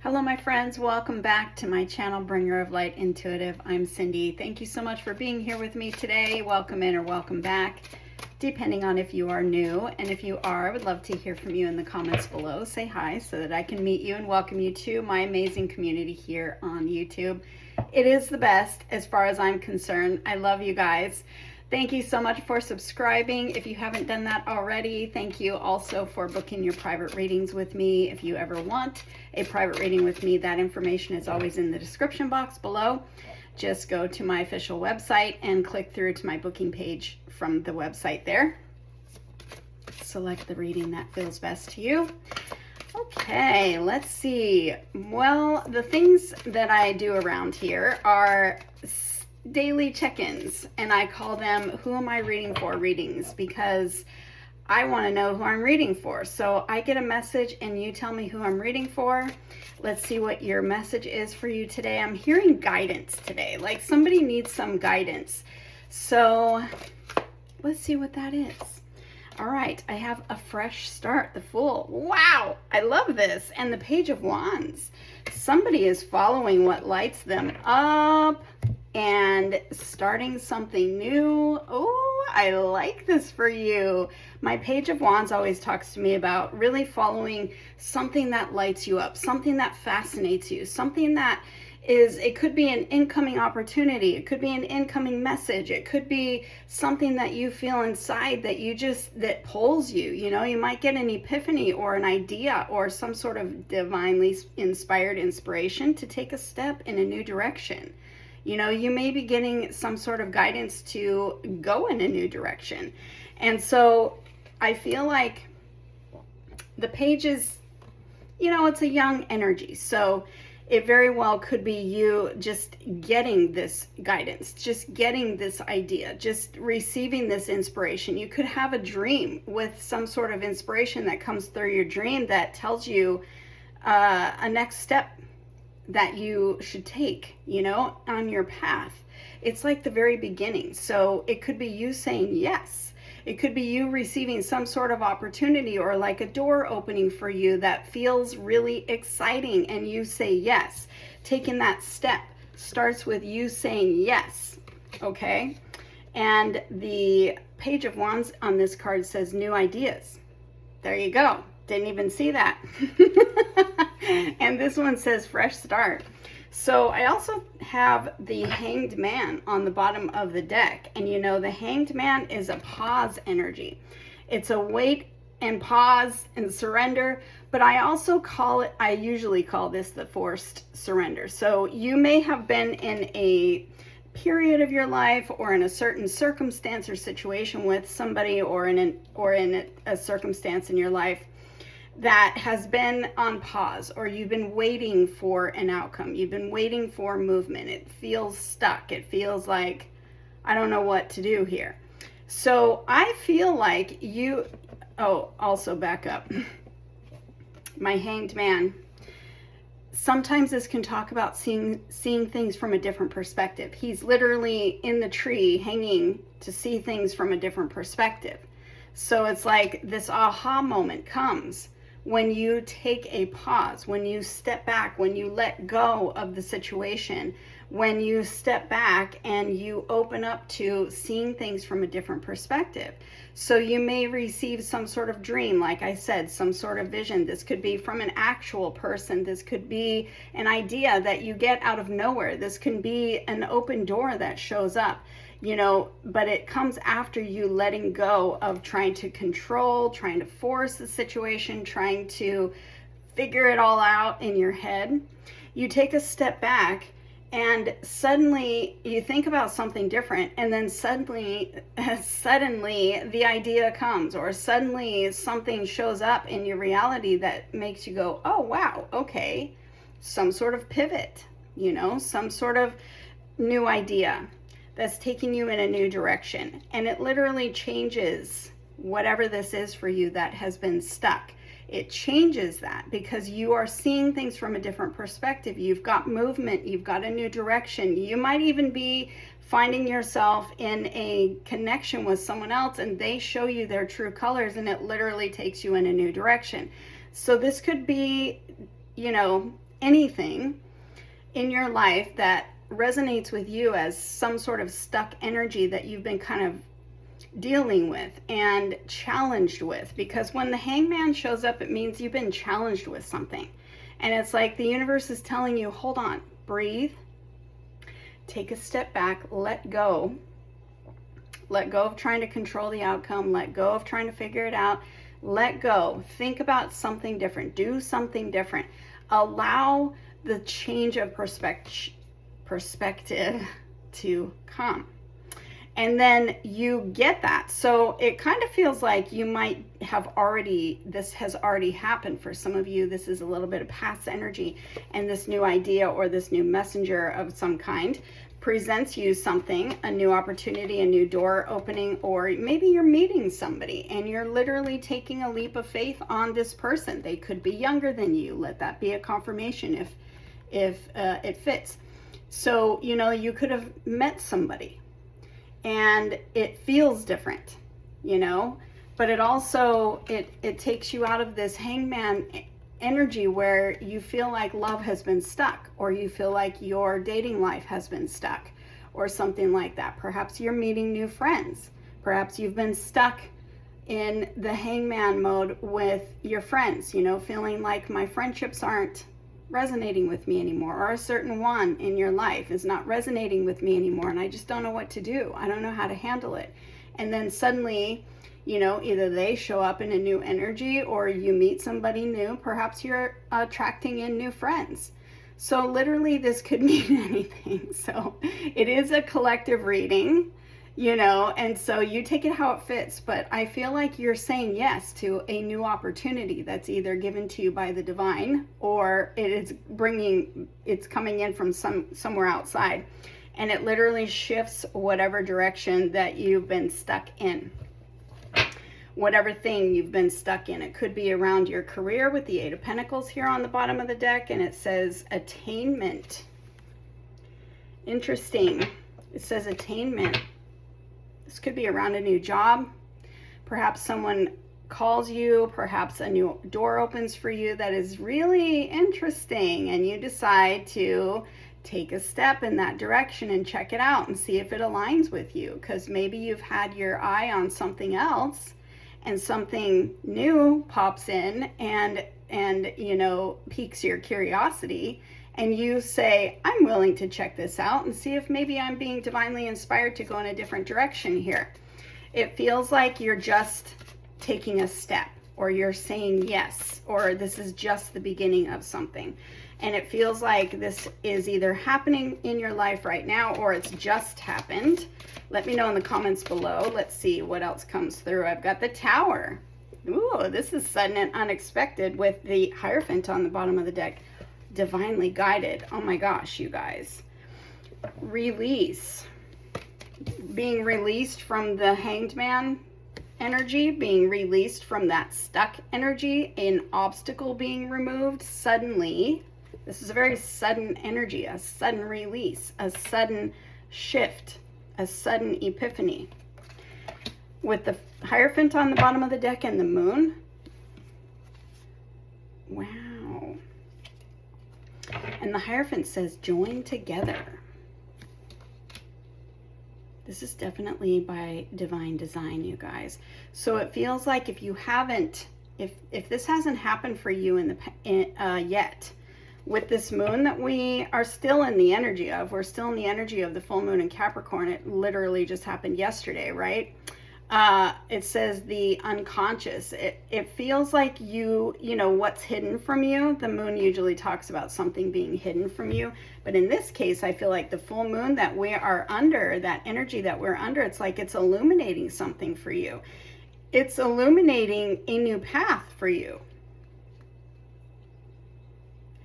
Hello my friends, welcome back to my channel, Bringer of Light Intuitive. I'm Cindy. Thank you so much for being here with me today. Welcome in or welcome back, depending on if you are new. And if you are, I would love to hear from you in the comments below. Say hi so that I can meet you and welcome you to my amazing community here on YouTube. It is the best as far as I'm concerned. I love you guys. Thank you so much for subscribing. If you haven't done that already, thank you also for booking your private readings with me. If you ever want a private reading with me, that information is always in the description box below. Just go to my official website and click through to my booking page from the website there. Select the reading that feels best to you. Okay, let's see. Well, the things that I do around here are daily check-ins, and I call them who am I reading for readings, because I want to know who I'm reading for. So I get a message and you tell me who I'm reading for. Let's see what your message is for you today. I'm hearing guidance today, like somebody needs some guidance. So let's see what that is. All right, I have a fresh start, the Fool. Wow, I love this. And the Page of Wands. Somebody is following what lights them up and starting something new. Oh, I like this for you. My Page of Wands always talks to me about really following something that lights you up, something that fascinates you, something that is, it could be an incoming opportunity, it could be an incoming message, it could be something that you feel inside that you just, that pulls you. You know, you might get an epiphany or an idea or some sort of divinely inspired inspiration to take a step in a new direction. You know, you may be getting some sort of guidance to go in a new direction. And so I feel like the page is, you know, it's a young energy. So it very well could be you just getting this guidance, just getting this idea, just receiving this inspiration. You could have a dream with some sort of inspiration that comes through your dream that tells you a next step that you should take, you know, on your path. It's like the very beginning. So it could be you saying yes. It could be you receiving some sort of opportunity or like a door opening for you that feels really exciting and you say yes. Taking that step starts with you saying yes, okay? And the Page of Wands on this card says new ideas. There you go. Didn't even see that. And this one says fresh start. So I also have the Hanged Man on the bottom of the deck. And you know, the Hanged Man is a pause energy. It's a wait and pause and surrender. But I also call it, I usually call this the forced surrender. So you may have been in a period of your life or in a certain circumstance or situation with somebody or in a circumstance in your life that has been on pause, or you've been waiting for an outcome. You've been waiting for movement. It feels stuck. It feels like, I don't know what to do here. So I feel like you, oh, also back up. My Hanged Man. Sometimes this can talk about seeing things from a different perspective. He's literally in the tree hanging to see things from a different perspective. So it's like this aha moment comes when you take a pause, when you step back, when you let go of the situation, when you step back and you open up to seeing things from a different perspective. So you may receive some sort of dream, like I said, some sort of vision. This could be from an actual person. This could be an idea that you get out of nowhere. This can be an open door that shows up. You know, but it comes after you letting go of trying to control, trying to force the situation, trying to figure it all out in your head. You take a step back and suddenly you think about something different, and then suddenly the idea comes, or suddenly something shows up in your reality that makes you go, oh wow, okay, some sort of pivot, you know, some sort of new idea that's taking you in a new direction. And it literally changes whatever this is for you that has been stuck. It changes that because you are seeing things from a different perspective. You've got movement, you've got a new direction. You might even be finding yourself in a connection with someone else and they show you their true colors and it literally takes you in a new direction. So this could be, you know, anything in your life that resonates with you as some sort of stuck energy that you've been kind of dealing with and challenged with. Because when the hangman shows up, it means you've been challenged with something. And it's like the universe is telling you, hold on, breathe, take a step back, let go. Let go of trying to control the outcome. Let go of trying to figure it out. Let go. Think about something different. Do something different. Allow the change of perspective to come. And then you get that. So it kind of feels like you might have already, this has already happened for some of you. This is a little bit of past energy, and this new idea or this new messenger of some kind presents you something, a new opportunity, a new door opening, or maybe you're meeting somebody and you're literally taking a leap of faith on this person. They could be younger than you. Let that be a confirmation if it fits. So, you know, you could have met somebody and it feels different, you know, but it also, it takes you out of this hangman energy where you feel like love has been stuck, or you feel like your dating life has been stuck, or something like that. Perhaps you're meeting new friends. Perhaps you've been stuck in the hangman mode with your friends, you know, feeling like my friendships aren't resonating with me anymore, or a certain one in your life is not resonating with me anymore, and I just don't know what to do. I don't know how to handle it. And then suddenly, you know, either they show up in a new energy or you meet somebody new. Perhaps you're attracting in new friends. So literally this could mean anything. So it is a collective reading, you know, and so you take it how it fits. But I feel like you're saying yes to a new opportunity that's either given to you by the divine, or it's coming in from somewhere outside. And it literally shifts whatever direction that you've been stuck in. Whatever thing you've been stuck in. It could be around your career with the Eight of Pentacles here on the bottom of the deck, and it says attainment. Interesting. It says attainment. This could be around a new job. Perhaps someone calls you, perhaps a new door opens for you that is really interesting, and you decide to take a step in that direction and check it out and see if it aligns with you, because maybe you've had your eye on something else and something new pops in and you know, piques your curiosity, and you say, I'm willing to check this out and see if maybe I'm being divinely inspired to go in a different direction here. It feels like you're just taking a step, or you're saying yes, or this is just the beginning of something. And it feels like this is either happening in your life right now, or it's just happened. Let me know in the comments below. Let's see what else comes through. I've got the Tower. Ooh, this is sudden and unexpected with the Hierophant on the bottom of the deck. Divinely guided. Oh my gosh, you guys. Release. Being released from the Hanged Man energy, being released from that stuck energy, an obstacle being removed suddenly. This is a very sudden energy, a sudden release, a sudden shift, a sudden epiphany. With the Hierophant on the bottom of the deck and the Moon. Wow. And the Hierophant says, join together. This is definitely by divine design, you guys. So it feels like if you haven't, if this hasn't happened for you yet, with this moon that we are still in the energy of, we're still in the energy of the full moon in Capricorn. It literally just happened yesterday, right? It says the unconscious. It feels like you know, what's hidden from you. The moon usually talks about something being hidden from you. But in this case, I feel like the full moon that we are under, that energy that we're under, it's like it's illuminating something for you. It's illuminating a new path for you.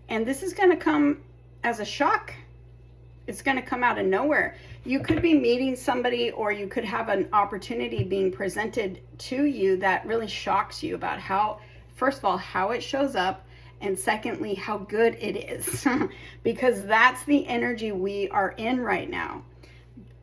And this is going to come as a shock. It's going to come out of nowhere. You could be meeting somebody, or you could have an opportunity being presented to you that really shocks you about how, first of all, how it shows up, and secondly, how good it is. Because that's the energy we are in right now.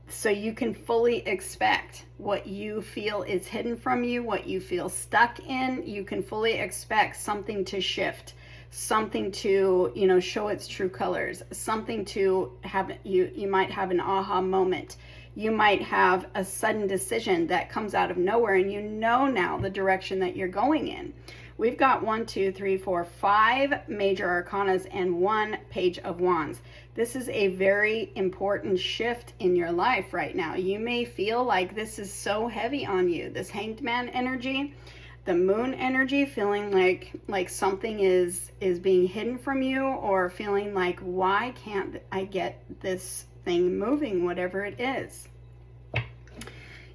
So you can fully expect what you feel is hidden from you, what you feel stuck in. You can fully expect something to shift. something to, show its true colors, something to have, you might have an aha moment. You might have a sudden decision that comes out of nowhere, and now the direction that you're going in. We've got 1, 2, 3, 4, 5 major arcanas and 1 page of wands. This is a very important shift in your life right now. You may feel like this is so heavy on you. This Hanged Man energy, the moon energy, feeling like something is being hidden from you, or feeling like, why can't I get this thing moving, whatever it is.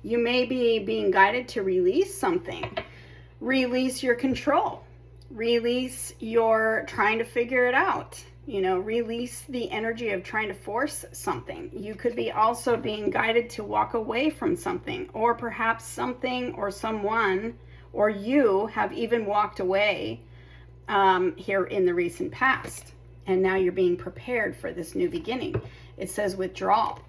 You may be being guided to release something. Release your control. Release your trying to figure it out. Release the energy of trying to force something. You could be also being guided to walk away from something, or perhaps something or someone or you have even walked away here in the recent past. And now you're being prepared for this new beginning. It says withdrawal.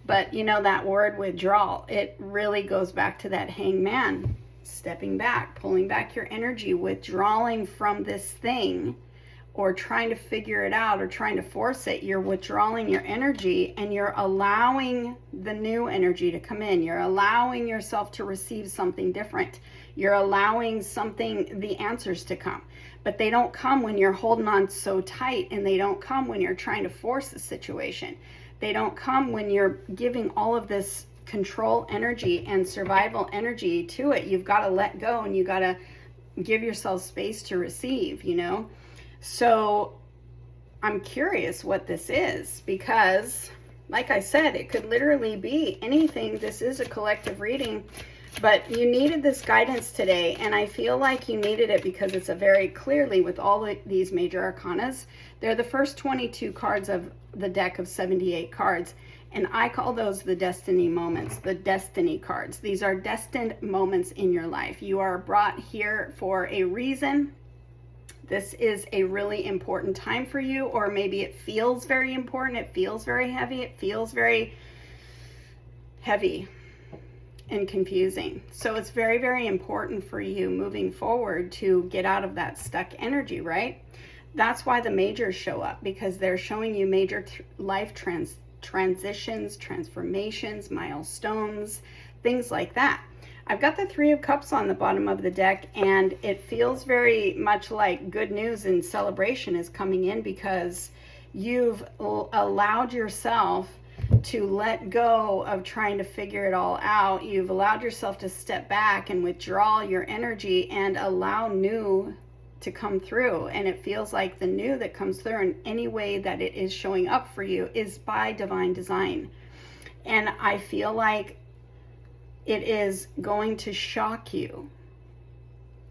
But that word withdrawal, it really goes back to that Hanged Man. Stepping back, pulling back your energy, withdrawing from this thing, or trying to figure it out, or trying to force it. You're withdrawing your energy, and you're allowing the new energy to come in. You're allowing yourself to receive something different. You're allowing the answers to come. But they don't come when you're holding on so tight, and they don't come when you're trying to force the situation. They don't come when you're giving all of this control energy and survival energy to it. You've got to let go, and you got to give yourself space to receive, So I'm curious what this is, because like I said, it could literally be anything. This is a collective reading, but you needed this guidance today, and I feel like you needed it because it's a very clearly, with all these major arcanas, they're the first 22 cards of the deck of 78 cards. And I call those the destiny moments, the destiny cards. These are destined moments in your life. You are brought here for a reason. This is a really important time for you, or maybe it feels very important. It feels very heavy. It feels very heavy and confusing. So it's very, very important for you moving forward to get out of that stuck energy, right? That's why the majors show up, because they're showing you major life transitions, transformations, milestones, things like that. I've got the 3 of Cups on the bottom of the deck, and it feels very much like good news and celebration is coming in, because you've allowed yourself to let go of trying to figure it all out. You've allowed yourself to step back and withdraw your energy and allow new to come through. And it feels like the new that comes through, in any way that it is showing up for you, is by divine design. And I feel like it is going to shock you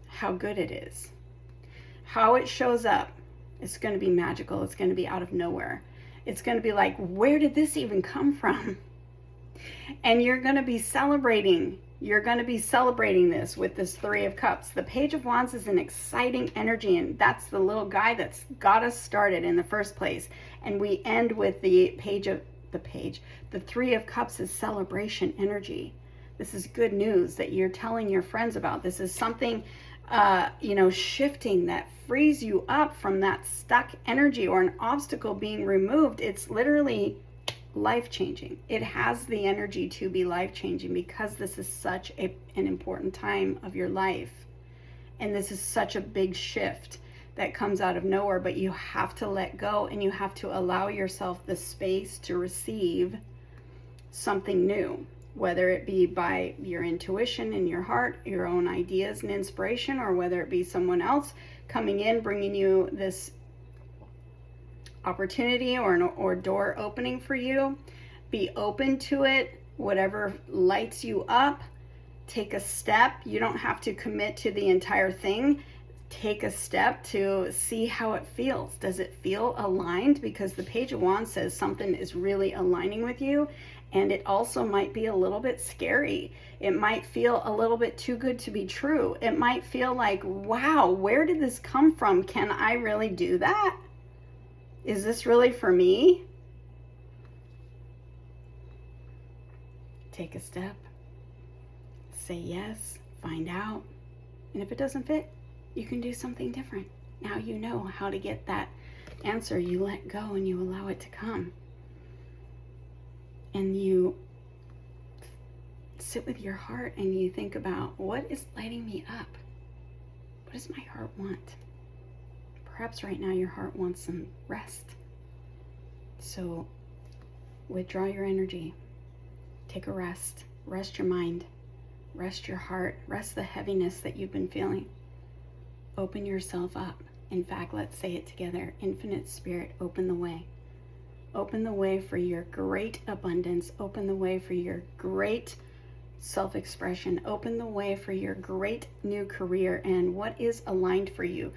how good it is. How it shows up, it's going to be magical. It's going to be out of nowhere. It's going to be like, where did this even come from? And you're going to be celebrating. You're going to be celebrating this with this 3 of Cups. The Page of Wands is an exciting energy, and that's the little guy that's got us started in the first place. And we end with the 3 of Cups is celebration energy. This is good news that you're telling your friends about. This is something, shifting that frees you up from that stuck energy or an obstacle being removed. It's literally life-changing. It has the energy to be life-changing, because this is such an important time of your life. And this is such a big shift that comes out of nowhere, but you have to let go, and you have to allow yourself the space to receive something new, whether it be by your intuition in your heart, your own ideas and inspiration, or whether it be someone else coming in, bringing you this opportunity or door opening for you. Be open to it. Whatever lights you up, take a step. You don't have to commit to the entire thing. Take a step to see how it feels. Does it feel aligned? Because the Page of Wands says something is really aligning with you, and it also might be a little bit scary. It might feel a little bit too good to be true. It might feel like, wow, where did this come from? Can I really do that? Is this really for me? Take a step. Say yes. Find out. And if it doesn't fit, you can do something different. Now you know how to get that answer. You let go and you allow it to come. And you sit with your heart and you think about, what is lighting me up? What does my heart want? Perhaps right now your heart wants some rest. So withdraw your energy. Take a rest. Rest your mind. Rest your heart. Rest the heaviness that you've been feeling. Open yourself up. In fact, let's say it together. Infinite Spirit, open the way. Open the way for your great abundance. Open the way for your great self-expression. Open the way for your great new career and what is aligned for you.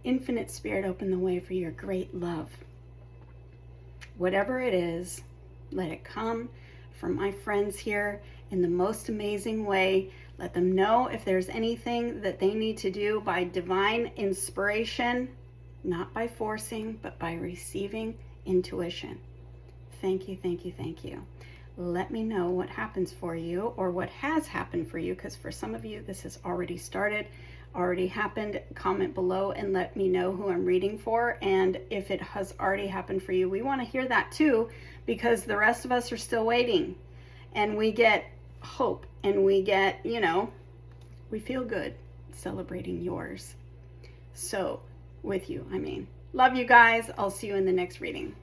Infinite Spirit, open the way for your great love. Whatever it is, let it come from my friends here in the most amazing way. Let them know if there's anything that they need to do by divine inspiration, not by forcing, but by receiving intuition. Thank you, thank you, thank you. Let me know what happens for you or what has happened for you, because for some of you, this has already started, already happened. Comment below and let me know who I'm reading for. And if it has already happened for you, we want to hear that too, because the rest of us are still waiting. And we get hope and we get, we feel good celebrating yours. So, with you, I mean. Love you guys. I'll see you in the next reading.